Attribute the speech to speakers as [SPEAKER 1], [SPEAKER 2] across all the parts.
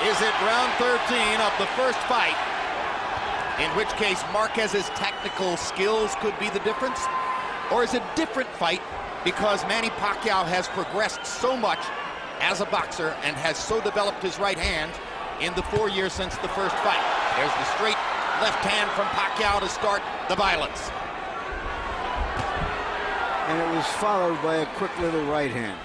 [SPEAKER 1] Is it round 13 of the first fight, in which case Marquez's technical skills could be the difference? Or is it a different fight because Manny Pacquiao has progressed so much as a boxer and has so developed his right hand in the 4 years since the first fight? There's the straight left hand from Pacquiao to start the violence.
[SPEAKER 2] And it was followed by a quick little right hand.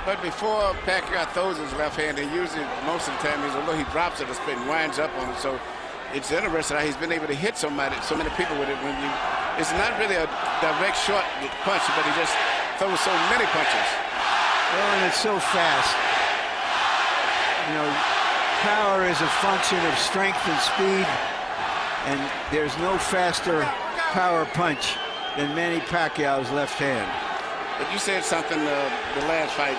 [SPEAKER 3] But before Pacquiao throws his left hand, he usually, most of the time, although he drops it, and winds up on it. So it's interesting how he's been able to hit so many people with it. It's not really a direct short punch, but he just throws so many punches.
[SPEAKER 2] Well, and it's so fast. You know, power is a function of strength and speed, and there's no faster power punch than Manny Pacquiao's left hand.
[SPEAKER 3] But you said something the last fight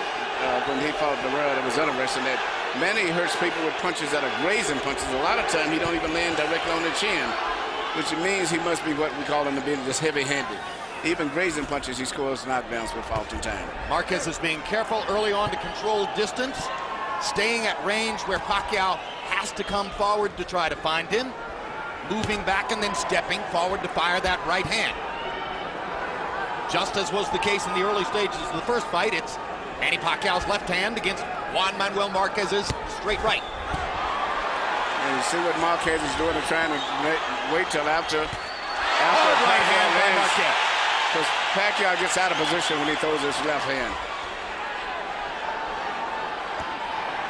[SPEAKER 3] when he fought Barrera that was interesting, that Manny hurts people with punches that are grazing punches. A lot of time he don't even land directly on the chin, which means he must be what we call in the business just heavy-handed. Even grazing punches, he scores knockdowns with oftentimes.
[SPEAKER 1] Marquez is being careful early on to control distance, staying at range where Pacquiao has to come forward to try to find him, moving back and then stepping forward to fire that right hand. Just as was the case in the early stages of the first fight, it's Manny Pacquiao's left hand against Juan Manuel Marquez's straight right.
[SPEAKER 3] And you see what Marquez is doing, and trying to wait till after
[SPEAKER 1] right hand by Marquez.
[SPEAKER 3] Because Pacquiao gets out of position when he throws his left hand.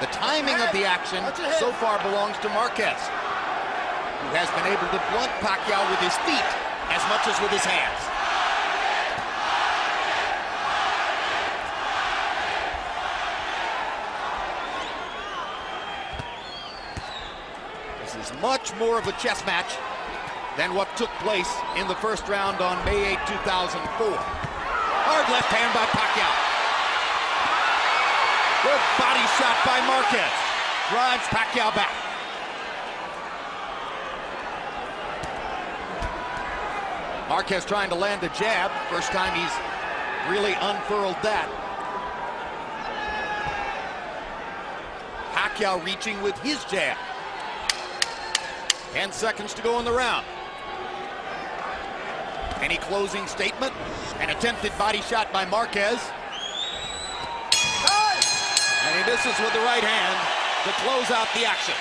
[SPEAKER 1] The timing of the action so far belongs to Marquez, who has been able to blunt Pacquiao with his feet as much as with his hands. This is much more of a chess match than what took place in the first round on May 8, 2004. Hard left hand by Pacquiao. Good body shot by Marquez. Drives Pacquiao back. Marquez trying to land a jab. First time he's really unfurled that. Pacquiao reaching with his jab. 10 seconds to go in the round. Any closing statement? An attempted body shot by Marquez. And he misses with the right hand to close out the action.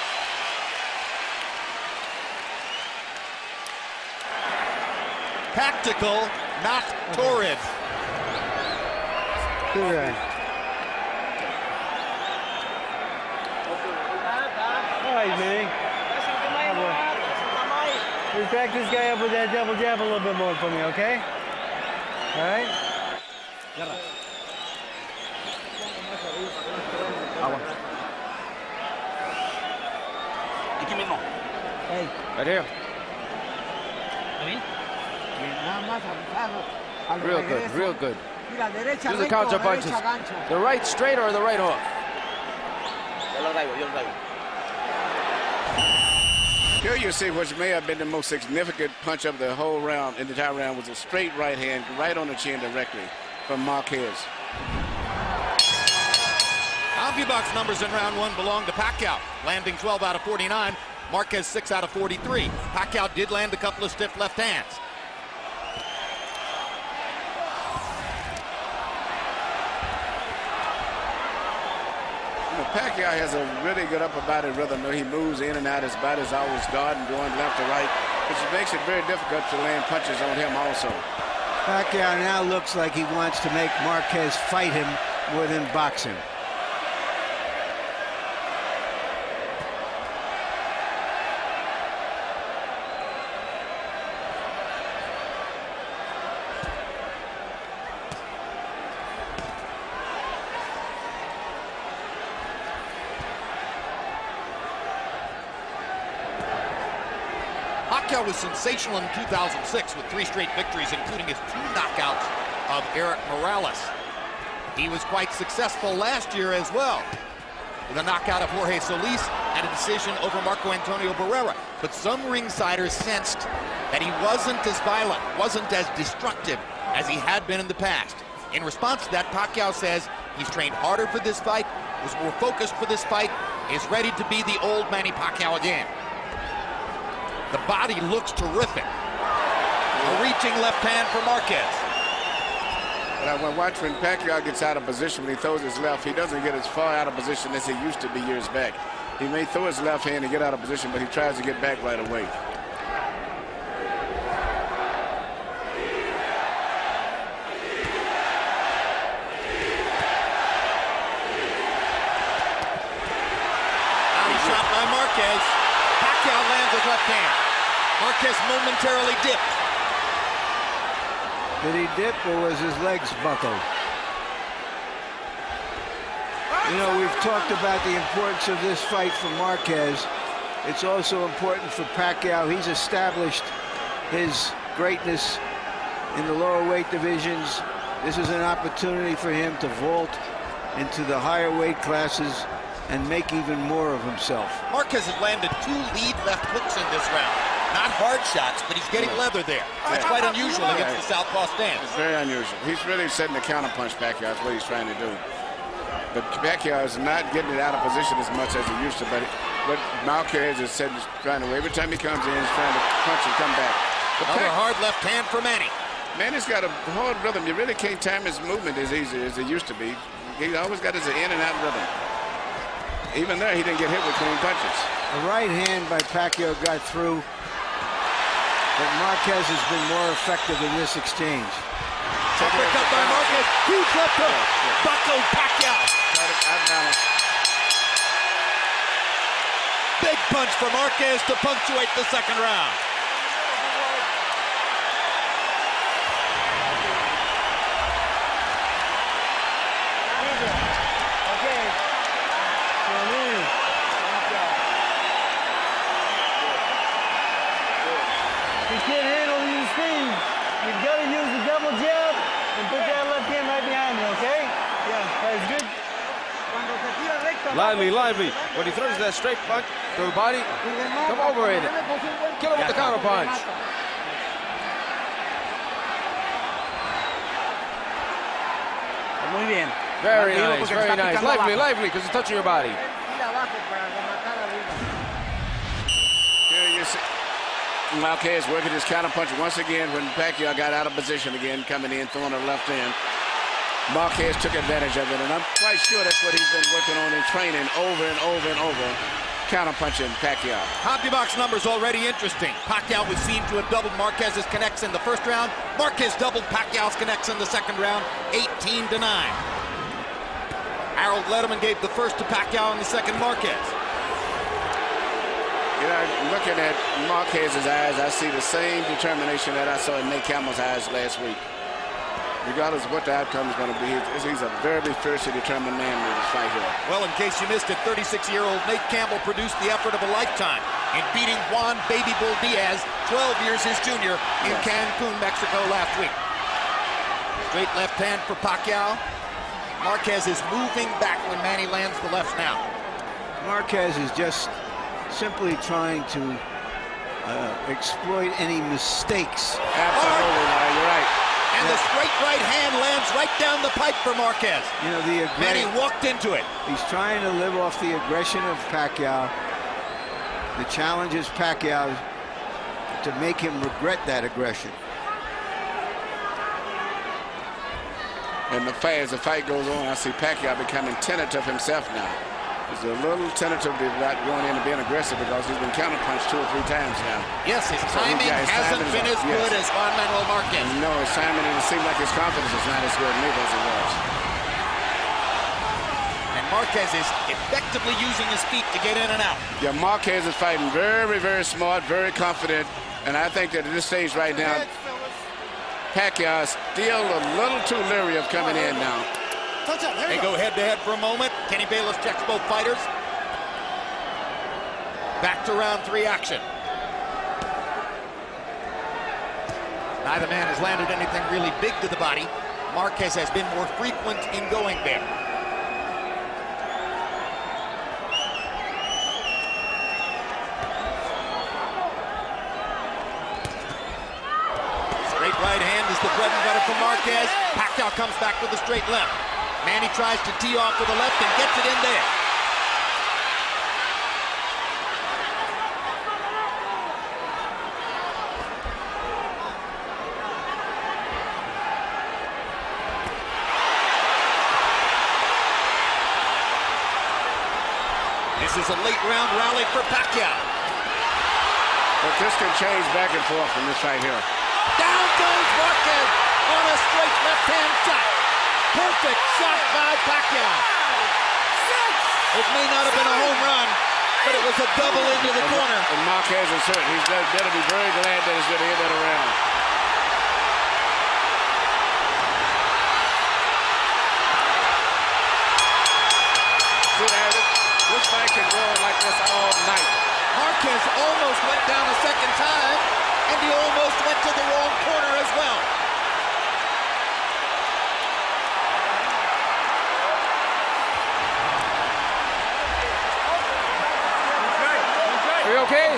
[SPEAKER 1] Tactical, not torrid.
[SPEAKER 2] Good. All right, Manny. Back this guy up with that double jab a little bit more for me, okay? All right? Hey.
[SPEAKER 4] Right here. Real good, real good. Do the counter punches. The right straight or the right hook?
[SPEAKER 3] Here you see what may have been the most significant punch of the whole round, in the entire round, was a straight right hand right on the chin directly from Marquez.
[SPEAKER 1] CompuBox numbers in round one belong to Pacquiao, landing 12 out of 49. Marquez 6 out of 43. Pacquiao did land a couple of stiff left hands.
[SPEAKER 3] Pacquiao has a really good upper body rhythm. He moves in and out. His body's always guarding, going left to right, which makes it very difficult to land punches on him also.
[SPEAKER 2] Pacquiao now looks like he wants to make Marquez fight him more than boxing.
[SPEAKER 1] Pacquiao was sensational in 2006 with 3 straight victories, including his 2 knockouts of Eric Morales. He was quite successful last year as well, with a knockout of Jorge Solis and a decision over Marco Antonio Barrera. But some ringsiders sensed that he wasn't as violent, wasn't as destructive as he had been in the past. In response to that, Pacquiao says he's trained harder for this fight, was more focused for this fight, is ready to be the old Manny Pacquiao again. The body looks terrific. A reaching left hand for Marquez.
[SPEAKER 3] Watch when Pacquiao gets out of position, when he throws his left, he doesn't get as far out of position as he used to be years back. He may throw his left hand and get out of position, but he tries to get back right away.
[SPEAKER 1] Body shot by Marquez. Pacquiao lands his left hand. Marquez momentarily dipped.
[SPEAKER 2] Did he dip or was his legs buckled? You know, we've talked about the importance of this fight for Marquez. It's also important for Pacquiao. He's established his greatness in the lower weight divisions. This is an opportunity for him to vault into the higher weight classes and make even more of himself.
[SPEAKER 1] Marquez has landed 2 lead left hooks in this round. Not hard shots, but he's getting leather there. That's quite unusual against the southpaw stance.
[SPEAKER 3] It's very unusual. He's really setting the counterpunch, Pacquiao. That's what he's trying to do. But Pacquiao is not getting it out of position as much as he used to. But what Marquez is said is trying to, every time he comes in, he's trying to punch and come back.
[SPEAKER 1] Another hard left hand for Manny.
[SPEAKER 3] Manny's got a hard rhythm. You really can't time his movement as easy as it used to be. He always got his in and out rhythm. Even there, he didn't get hit with clean punches.
[SPEAKER 2] The right hand by Pacquiao got through, but Marquez has been more effective in this exchange.
[SPEAKER 1] Uppercut by Marquez. Huge left hook. Buckled Pacquiao. Big punch for Marquez to punctuate the second round.
[SPEAKER 5] You can't handle your speed. You've got to use the double jab and put that left hand right behind you, okay? Yeah, that's good.
[SPEAKER 4] Lively, lively. When he throws that straight punch to the body, come over in it. Kill him with the counter punch.
[SPEAKER 5] Muy bien.
[SPEAKER 4] Very nice, very nice. Lively, lively, because it's touching your body.
[SPEAKER 3] Here you see Marquez working his counterpunch once again when Pacquiao got out of position again, coming in, throwing a left hand. Marquez took advantage of it, and I'm quite sure that's what he's been working on in training over and over and over, counterpunching Pacquiao.
[SPEAKER 1] Box numbers already interesting. Pacquiao was seen to have doubled Marquez's connects in the first round. Marquez doubled Pacquiao's connects in the second round, 18-9. Harold Letterman gave the first to Pacquiao and the second Marquez.
[SPEAKER 3] You know, looking at Marquez's eyes, I see the same determination that I saw in Nate Campbell's eyes last week. Regardless of what the outcome is going to be, he's a very fiercely determined man in this fight here.
[SPEAKER 1] Well, in case you missed it, 36-year-old Nate Campbell produced the effort of a lifetime in beating Juan Baby Bull Diaz, 12 years his junior, in Cancun, Mexico last week. Straight left hand for Pacquiao. Marquez is moving back when Manny lands the left now.
[SPEAKER 2] Marquez is just simply trying to exploit any mistakes.
[SPEAKER 3] Absolutely, you're right.
[SPEAKER 1] And the straight right hand lands right down the pipe for Marquez.
[SPEAKER 2] You know,
[SPEAKER 1] Manny walked into it.
[SPEAKER 2] He's trying to live off the aggression of Pacquiao. The challenge is Pacquiao to make him regret that aggression.
[SPEAKER 3] And as the fight goes on, I see Pacquiao becoming tentative himself now. He's a little tentative about going in and being aggressive because he's been counterpunched 2 or 3 times now.
[SPEAKER 1] Yes, his timing hasn't been as good as Juan Manuel Marquez.
[SPEAKER 3] No, his timing, and it seems like his confidence is not as good neither as it was.
[SPEAKER 1] And Marquez is effectively using his feet to get in and out.
[SPEAKER 3] Yeah, Marquez is fighting very smart, very confident. And I think that at this stage right now, Pacquiao is still a little too leery of coming in now.
[SPEAKER 1] They go head-to-head for a moment. Kenny Bayless checks both fighters. Back to round 3 action. Neither man has landed anything really big to the body. Marquez has been more frequent in going there. Straight right hand is the bread and butter for Marquez. Pacquiao comes back with a straight left. Manny tries to tee off with a left and gets it in there. This is a late round rally for Pacquiao.
[SPEAKER 3] But this can change back and forth in this fight here.
[SPEAKER 1] Down goes Marquez on a straight left-hand shot. Perfect shot by Pacquiao. It may not have been a home run, but it was a double into the corner.
[SPEAKER 3] And Marquez is hurt. He's better be very glad that he's going to end that around. Good at it. This fight can go like this all night.
[SPEAKER 1] Marquez almost went down a second time, and he almost went to the wrong corner as well.
[SPEAKER 4] Are you okay?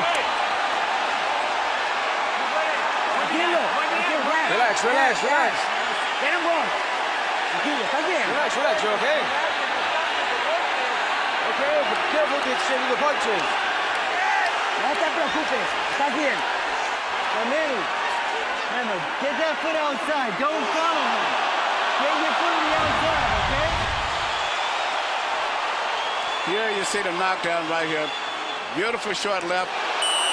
[SPEAKER 4] Relax, relax, relax.
[SPEAKER 5] Get him going.
[SPEAKER 4] Relax, relax, you okay? Okay, but be careful with the exchange of the punches.
[SPEAKER 5] No te preocupes. Estás bien. Remember, get that foot outside. Don't follow him. Get your foot on the outside, okay?
[SPEAKER 3] Here you see the knockdown right here. Beautiful short left.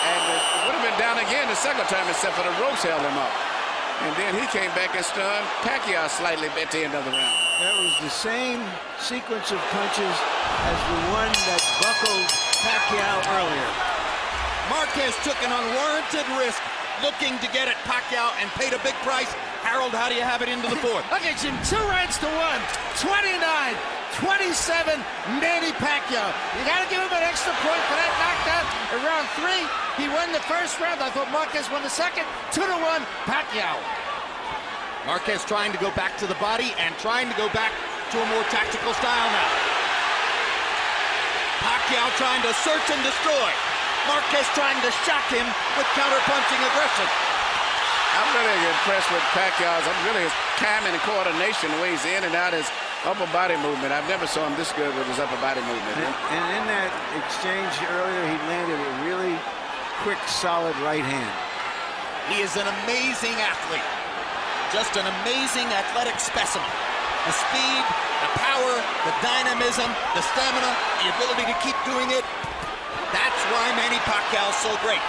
[SPEAKER 3] And it would have been down again the second time except for the ropes held him up. And then he came back and stunned Pacquiao slightly at the end of the round.
[SPEAKER 2] That was the same sequence of punches as the one that buckled Pacquiao earlier.
[SPEAKER 1] Marquez took an unwarranted risk looking to get at Pacquiao and paid a big price. Harold, how do you have it into the fourth?
[SPEAKER 6] Look at him, 2 rounds to 1, 29-27, Manny Pacquiao. You got to give him an extra point for that knockdown. In round 3, he won the first round. I thought Marquez won the second. 2-1, Pacquiao.
[SPEAKER 1] Marquez trying to go back to the body and trying to go back to a more tactical style now. Pacquiao trying to search and destroy. Marquez trying to shock him with counter-punching aggression.
[SPEAKER 3] I'm really impressed with Pacquiao's. I'm really his timing and coordination, the way he's in and out his upper body movement. I've never saw him this good with his upper body movement.
[SPEAKER 2] And in that exchange earlier, he landed a really quick, solid right hand.
[SPEAKER 1] He is an amazing athlete. Just an amazing athletic specimen. The speed, the power, the dynamism, the stamina, the ability to keep doing it. That's why Manny Pacquiao is so great.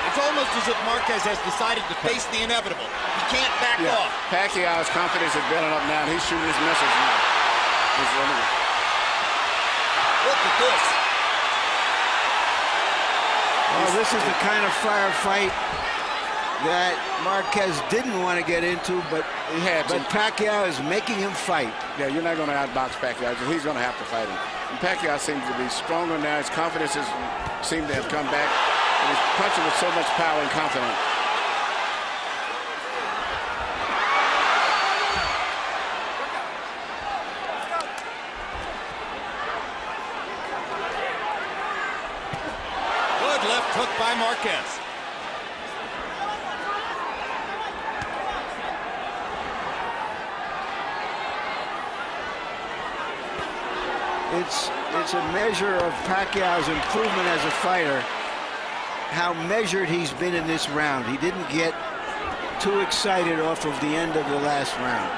[SPEAKER 1] It's almost as if Marquez has decided to face the inevitable. He can't back off.
[SPEAKER 3] Pacquiao's confidence is building up now. He's shooting his missiles now.
[SPEAKER 1] Look at this.
[SPEAKER 2] Well, this is the kind of firefight that Marquez didn't want to get into, but Pacquiao is making him fight.
[SPEAKER 3] Yeah, you're not going to outbox Pacquiao. He's going to have to fight him. And Pacquiao seems to be stronger now. His confidence seems to have come back. And he's punching with so much power and confidence.
[SPEAKER 1] Good left hook by Marquez.
[SPEAKER 2] It's a measure of Pacquiao's improvement as a fighter, how measured he's been in this round. He didn't get too excited off of the end of the last round.